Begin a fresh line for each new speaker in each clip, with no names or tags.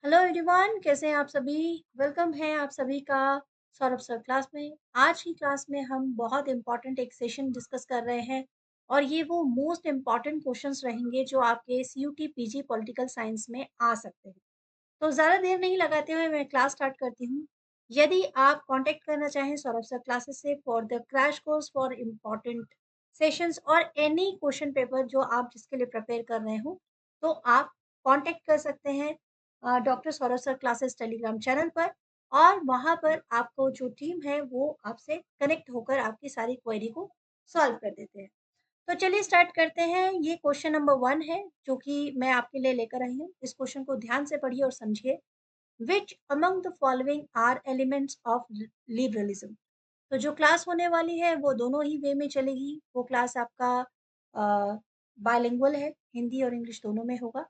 Hello everyone, कैसे हैं आप सभी। वेलकम है आप सभी का सौरभ सर क्लास में। आज की क्लास में हम बहुत इंपॉर्टेंट एक सेशन डिस्कस कर रहे हैं और ये वो मोस्ट इंपॉर्टेंट क्वेश्चंस रहेंगे जो आपके सीयूटी पीजी पॉलिटिकल साइंस में आ सकते हैं। तो ज़्यादा देर नहीं लगाते हुए मैं क्लास स्टार्ट करती हूँ। यदि आप कांटेक्ट करना चाहें सौरभ सर क्लासेस से for the crash course for important sessions और एनी क्वेश्चन पेपर जो आप जिसके लिए प्रिपेयर कर रहे हो, तो आप कांटेक्ट कर सकते हैं doctor Saurabh sir classes Telegram channel पर। और वहाँ पर आपको जो टीम है वो आपसे कनेक्ट होकर आपकी सारी क्वेरी को सॉल्व कर देते हैं। तो चलिए स्टार्ट करते हैं। ये क्वेश्चन नंबर 1 है जो कि मैं आपके लिए लेकर आई हूँ। इस क्वेश्चन को ध्यान से पढ़िए और समझिए। Which among the following are elements of liberalism. तो जो क्लास होने वाली है वो दोनों ही वे में चलेगी। वो क्लास आपका बायलिंगुअल है, हिंदी और इंग्लिश दोनों में होगा।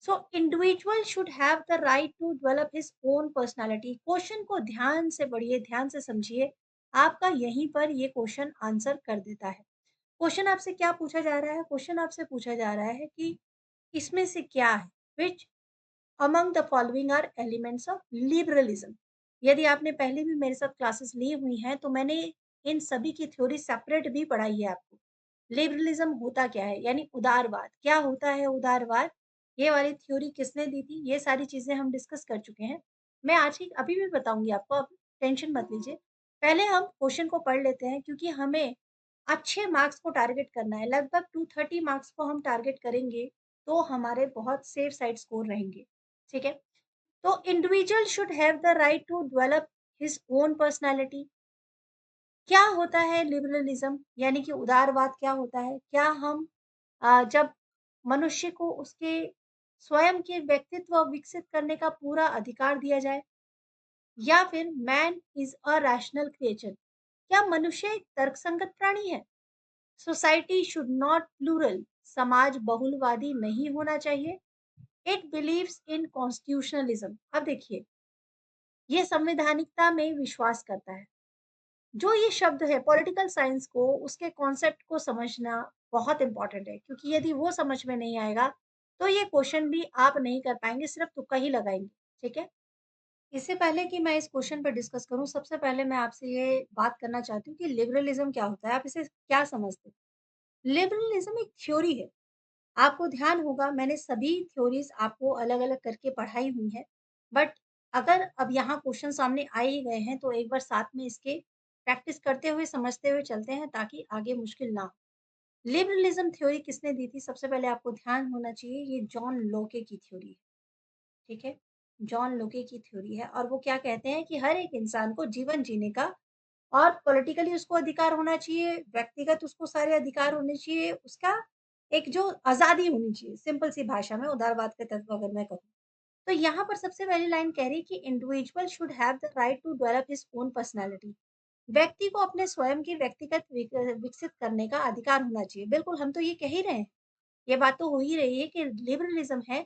So individual should have the right to develop his own personality. Question को ध्यान से पढ़िए, ध्यान से समझिए। आपका यहीं पर ये क्वेश्चन आंसर कर देता है। क्वेश्चन आपसे क्या पूछा जा रहा है? क्वेश्चन आपसे पूछा जा रहा है कि इसमें से क्या है? Which among the following are elements of liberalism. यदि आपने पहले भी मेरे साथ क्लासेस ली हुई हैं तो मैंने इन सभी की थ्योरी सेपरेट भी पढ़ाई है आपको। लिबरलिज्म होता क्या है, यानी उदारवाद क्या होता है। उदारवाद ये वाली थ्योरी किसने दी थी, ये सारी चीजें हम डिस्कस कर चुके हैं। मैं आज की अभी भी बताऊंगी आपको, अब टेंशन मत लीजिए। पहले हम क्वेश्चन को पढ़ लेते हैं क्योंकि हमें अच्छे मार्क्स को टारगेट करना है। लगभग 230 मार्क्स को हम टारगेट करेंगे तो हमारे बहुत सेफ साइड स्कोर रहेंगे। ठीक है। तो individual should have the right to develop his own personality. क्या होता है लिबरलिज्म, यानी कि उदारवाद क्या होता है? क्या हम जब मनुष्य को उसके स्वयं के व्यक्तित्व विकसित करने का पूरा अधिकार दिया जाए, या फिर man is a rational creature. क्या मनुष्य एक तर्कसंगत प्राणी है? Society should not plural. समाज बहुलवादी नहीं होना चाहिए। It believes in constitutionalism. अब देखिए, ये संवैधानिकता में विश्वास करता है। जो ये शब्द है पॉलिटिकल साइंस को, उसके कॉन्सेप्ट को समझना बहुत इंपॉर्टेंट है क्योंकि यदि वो समझ में नहीं आएगा तो ये क्वेश्चन भी आप नहीं कर पाएंगे, सिर्फ तुक्का ही लगाएंगे। ठीक है। इससे पहले कि मैं इस क्वेश्चन पर डिस्कस करूं, सबसे पहले मैं आपसे ये बात करना चाहती हूँ कि लिबरलिज्म क्या होता है, आप इसे क्या समझते हैं। लिबरलिज्म एक थ्योरी है। आपको ध्यान होगा मैंने सभी थ्योरीज आपको अलग-अलग करके पढ़ाई हुई है। बट अगर अब यहाँ क्वेश्चन सामने आ ही गए हैं तो एक बार साथ में इसके प्रैक्टिस करते हुए समझते हुए चलते हैं ताकि आगे मुश्किल ना हो। लिबरलिज्म थ्योरी किसने दी थी? सबसे पहले आपको ध्यान होना चाहिए, ये जॉन लोके की थ्योरी है। ठीक है। जॉन लोके की थ्योरी है और वो क्या कहते हैं कि हर एक इंसान को जीवन जीने का और पॉलिटिकली उसको अधिकार होना चाहिए, व्यक्तिगत उसको सारे अधिकार होने चाहिए, उसका एक जो आज़ादी होनी चाहिए, सिंपल सी भाषा में उदारवाद के तत्व अगर मैं कहूँ। तो यहाँ पर सबसे पहली लाइन कह रही है कि individual should have the right to develop his own personality. व्यक्ति को अपने स्वयं की व्यक्तिगत विकसित करने का अधिकार होना चाहिए। बिल्कुल, हम तो ये कह ही रहे हैं। ये बात तो हो ही रही है कि लिबरलिज्म है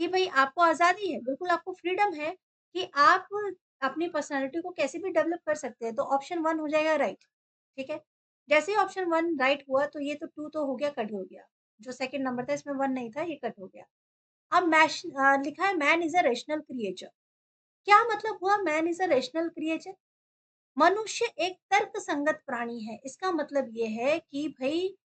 कि भई आपको आज़ादी है, बिल्कुल आपको फ्रीडम है कि आप अपनी पर्सनैलिटी को कैसे भी डेवलप कर सकते हैं। तो ऑप्शन 1 हो जाएगा राइट, ठीक है? जैसे ही ऑप्शन 1 राइट हुआ तो ये तो 2 तो हो गया, कट हो गया। जो सेकंड नंबर था इसमें 1 नहीं था, ये कट हो गया। अब लिखा है man is a rational creature. क्या मतलब हुआ man is a rational creature? मनुष्य एक तर्कसंगत प्राणी है। इसका मतलब ये है कि भई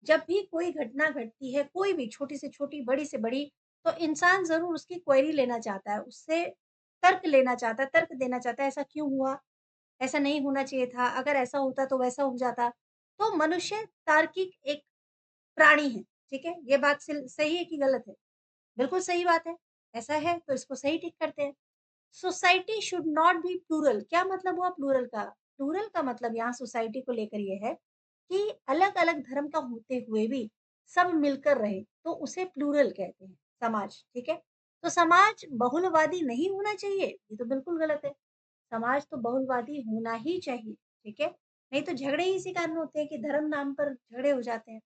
जब भी कोई घटना घटती है, कोई भी छोटी से छोटी, बड़ी से बड़ी, तो इंसान ज़रूर उसकी क्वेरी लेना चाहता है, उससे तर्क लेना चाहता है, तर्क देना चाहता है, ऐसा क्यों हुआ? ऐसा नहीं होना चाहिए था, अगर ऐसा होता तो वैसा हो जाता। तो मनुष्य तार्किक एक प्राणी है, ठीक है? ये बात सही है कि गलत है? बिल्कुल सही बात है। ऐसा है तो इसको सही टिक करते हैं। Society should not be plural. क्या मतलब हुआ प्लूरल का? प्लूरल का मतलब यहाँ सोसाइटी को लेकर ये है कि अलग-अलग धर्म का होते हुए भी सब मिलकर रहे, तो उसे प्लूरल कहते हैं, समाज, ठीक है? तो समाज बहुलवादी नहीं होना चाहिए, ये तो बिल्कुल गलत है। समाज तो बहुलवादी होना ही चाहिए, ठीक है? नहीं तो झगड़े ही इसी कारण होते हैं कि धर्म नाम पर झगड़े हो जाते हैं।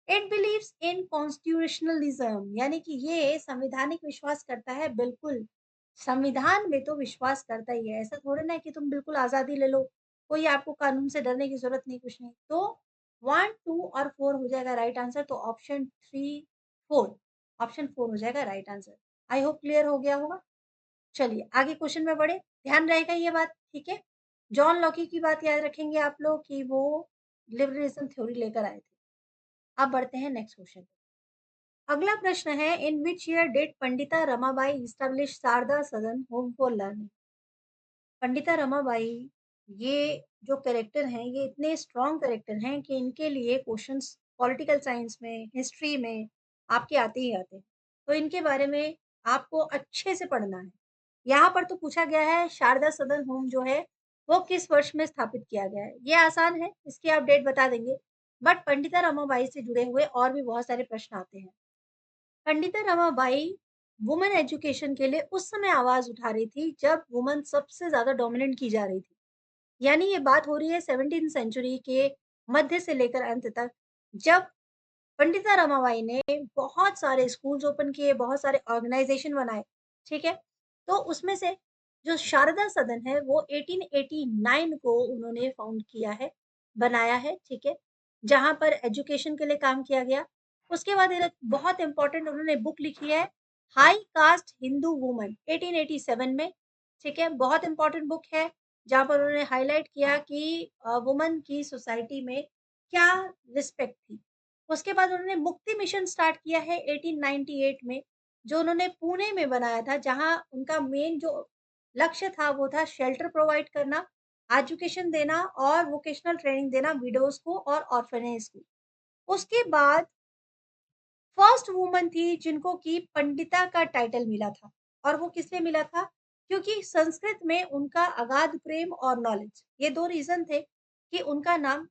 इट बिलीव्स इन कॉन्स्टिट्यूशनलिज्म, यानी कि ये संवैधानिक विश्वास करता है। बिल्कुल, संविधान में तो विश्वास करता ही है। ऐसा थोड़ी ना है कि तुम बिल्कुल आज़ादी ले लो, कोई आपको कानून से डरने की ज़रूरत नहीं, कुछ नहीं। तो 1, 2 और 4 हो जाएगा राइट आंसर, तो ऑप्शन 3, 4, ऑप्शन 4 हो जाएगा right answer. I hope clear हो गया होगा। चलिए आगे क्वेश्चन में बढ़े, ध्यान रहेगा ये बात, ठीक है? जॉन लॉकी की बात याद रखेंगे आप लोग कि वो लिबरलिज्म थ्योरी लेकर आए थे। अब बढ़ते हैं नेक्स्ट क्वेश्चन पे। अगला प्रश्न है, in which year did Pandita Ramabai establish Sharda सदन home for learning? Pandita Ramabai, ये जो कैरेक्टर हैं, ये इतने स्ट्रॉन्ग कैरेक्टर हैं कि इनके लिए क्वेश्चंस पॉलिटिकल साइंस में, हिस्ट्री में आपके आते ही आते हैं। तो इनके बारे में आपको अच्छे से पढ़ना है। यहाँ पर तो पूछा गया है शारदा सदन होम जो है, वो किस वर्ष में स्थापित किया गया है? ये आसान है, इसकी आप डेट बता देंगे। बट पंडिता रमाबाई से जुड़े हुए और भी बहुत सारे प्रश्न आते हैं। पंडिता रमाबाई वुमेन एजुकेशन के लिए उस समय आवाज उठा रही थी जब वुमन सबसे ज्यादा डोमिनेट की जा रही थी। यानी ये बात हो रही है 17th सेंचुरी के मध्य से लेकर अंत तक, जब पंडिता रमाबाई ने बहुत सारे स्कूल्स ओपन किए, बहुत सारे ऑर्गेनाइजेशन बनाए, ठीक है? तो उसमें से जो शारदा सदन है वो 1889 को उन्होंने फाउंड किया है, बनाया है, ठीक है? जहाँ पर एजुकेशन के लिए काम किया गया। उसके बाद एक बहुत इम्पोर्टेंट उन्होंने बुक लिखी है, हाई कास्ट हिंदू वुमन 1887 में, ठीक है? बहुत इम्पोर्टेंट बुक है, जहाँ पर उन्होंने हाइलाइट किया कि वुमन की सोसाइटी में क्या रिस्पेक्ट थी। उसके बाद उन्होंने मुक्ति मिशन स्टार्ट किया है 1898 में, जो उन्होंने पुणे में बनाया था, जहाँ उनका मेन जो लक्ष्य था वो था शेल्टर प्रोवाइड करना, एजुकेशन देना और वोकेशनल ट्रेनिंग देना विडोज को और ऑर्फनेज को। उसके बाद फर्स्ट वुमन थी जिनको कि पंडिता का टाइटल मिला था, और वो किस लिए मिला था? क्योंकि संस्कृत में उनका अगाध प्रेम और नॉलेज, ये 2 रीज़न थे कि उनका नाम,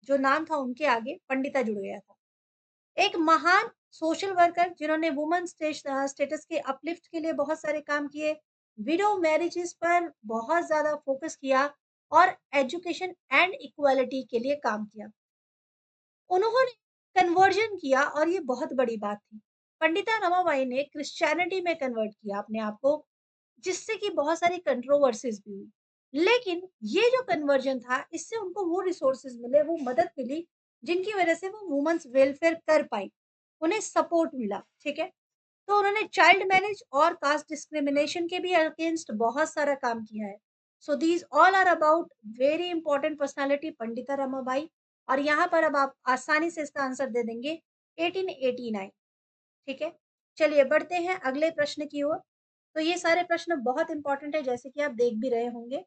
जो नाम था उनके आगे पंडिता जुड़ गया था। एक महान सोशल वर्कर जिन्होंने वुमन स्टेटस के अपलिफ्ट के लिए बहुत सारे काम किए, विडो मैरिजेस पर बहुत ज़्यादा फोकस किया और एजुकेशन एंड इक्वालिटी के लिए काम किया। उन्होंने कन्वर्जन किया और ये बहुत बड़ी बात थी। पंडिता रमाबाई ने क्रिश्चियनिटी में कन्वर्ट किया अपने आप को, जिससे कि बहुत सारी कंट्रोवर्सीज़ भी हुई। लेकिन ये जो कन्वर्जन था, इससे उनको वो रिसोर्सेज़ मिले, वो मदद मिली, जिनकी वज़ह से वो वुमेन्स वेलफेयर कर पाईं। उन्हें सपोर्ट मिला, ठीक है? तो उन्होंने चाइल्ड मैरिज और कास्ट डिस्क्रिमिनेशन के भी अगेंस्ट बहुत सारा काम किया है। So these all are about very important personality Pandita Ramabai, और यहाँ पर अब आप आसानी से इसका आंसर दे देंगे 1889, ठीक है? चलिए बढ़ते हैं अगले प्रश्न की ओर। तो ये सारे प्रश्न बहुत इंपॉर्टेंट है, जैसे कि आप देख भी रहे होंगे।